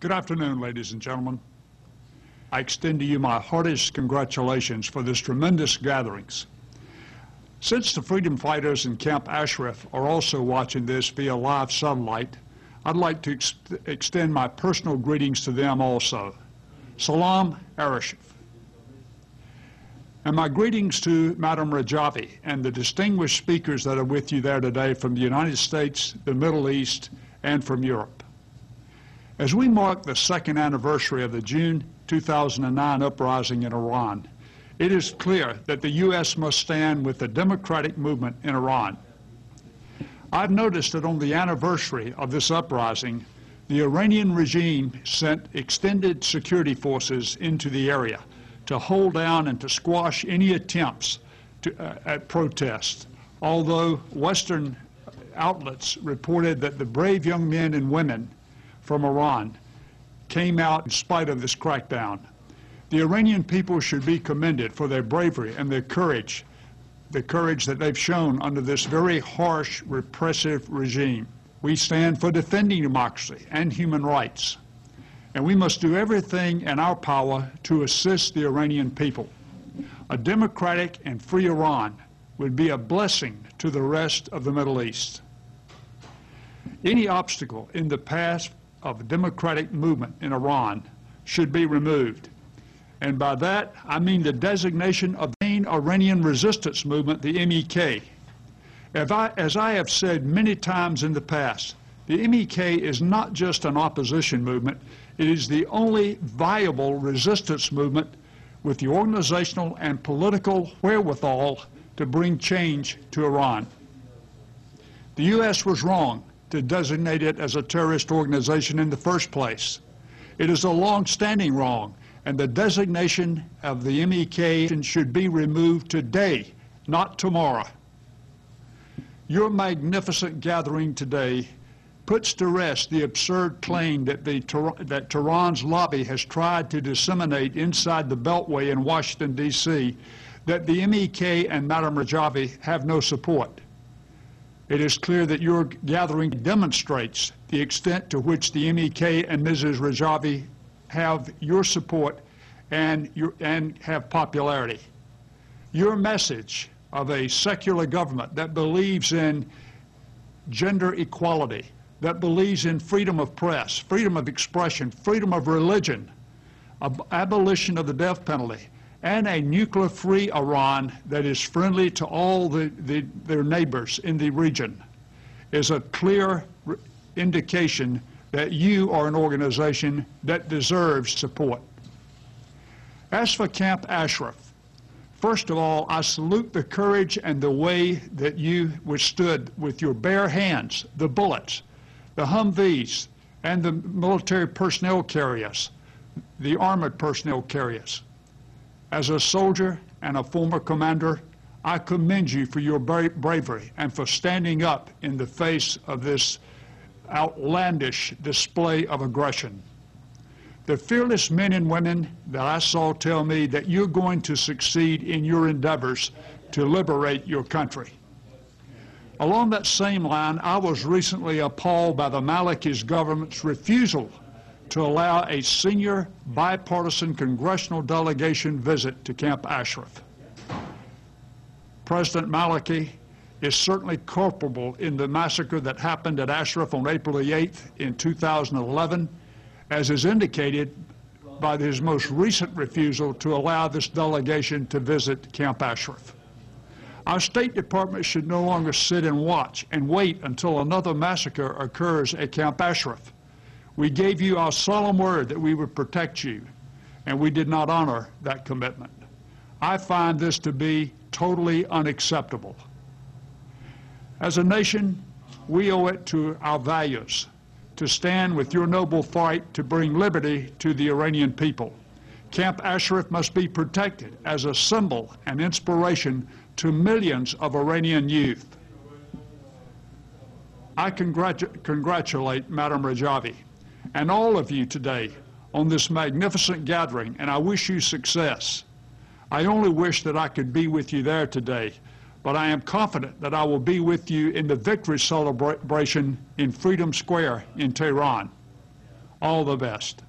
Good afternoon, ladies and gentlemen. I extend to you my heartiest congratulations for this tremendous gatherings. Since the freedom fighters in Camp Ashraf are also watching this via live satellite, I'd like to extend my personal greetings to them also. Salam Ashraf. And my greetings to Madam Rajavi and the distinguished speakers that are with you there today from the United States, the Middle East, and from Europe. As we mark the second anniversary of the June 2009 uprising in Iran, it is clear that the U.S. must stand with the democratic movement in Iran. I've noticed that on the anniversary of this uprising, the Iranian regime sent extended security forces into the area to hold down and to squash any attempts at protest, although Western outlets reported that the brave young men and women from Iran came out in spite of this crackdown. The Iranian people should be commended for their bravery and their courage, the courage that they've shown under this very harsh, repressive regime. We stand for defending democracy and human rights, and we must do everything in our power to assist the Iranian people. A democratic and free Iran would be a blessing to the rest of the Middle East. Any obstacle in the path of democratic movement in Iran should be removed. And by that, I mean the designation of the main Iranian resistance movement, the MEK. As I have said many times in the past, the MEK is not just an opposition movement, it is the only viable resistance movement with the organizational and political wherewithal to bring change to Iran. The U.S. was wrong to designate it as a terrorist organization in the first place. It is a long-standing wrong, and the designation of the MEK should be removed today, not tomorrow. Your magnificent gathering today puts to rest the absurd claim that Tehran's lobby has tried to disseminate inside the Beltway in Washington, D.C., that the MEK and Madam Rajavi have no support. It is clear that your gathering demonstrates the extent to which the MEK and Mrs. Rajavi have your support and have popularity. Your message of a secular government that believes in gender equality, that believes in freedom of press, freedom of expression, freedom of religion, abolition of the death penalty, and a nuclear-free Iran that is friendly to all their neighbors in the region is a clear indication that you are an organization that deserves support. As for Camp Ashraf, first of all, I salute the courage and the way that you withstood with your bare hands the bullets, the Humvees, and the military personnel carriers, the armored personnel carriers. As a soldier and a former commander, I commend you for your bravery and for standing up in the face of this outlandish display of aggression. The fearless men and women that I saw tell me that you're going to succeed in your endeavors to liberate your country. Along that same line, I was recently appalled by the Maliki's government's refusal to allow a senior bipartisan congressional delegation visit to Camp Ashraf. President Maliki is certainly culpable in the massacre that happened at Ashraf on April the 8th in 2011, as is indicated by his most recent refusal to allow this delegation to visit Camp Ashraf. Our State Department should no longer sit and watch and wait until another massacre occurs at Camp Ashraf. We gave you our solemn word that we would protect you, and we did not honor that commitment. I find this to be totally unacceptable. As a nation, we owe it to our values to stand with your noble fight to bring liberty to the Iranian people. Camp Ashraf must be protected as a symbol and inspiration to millions of Iranian youth. I congratulate Madam Rajavi and all of you today on this magnificent gathering, and I wish you success. I only wish that I could be with you there today, but I am confident that I will be with you in the victory celebration in Freedom Square in Tehran. All the best.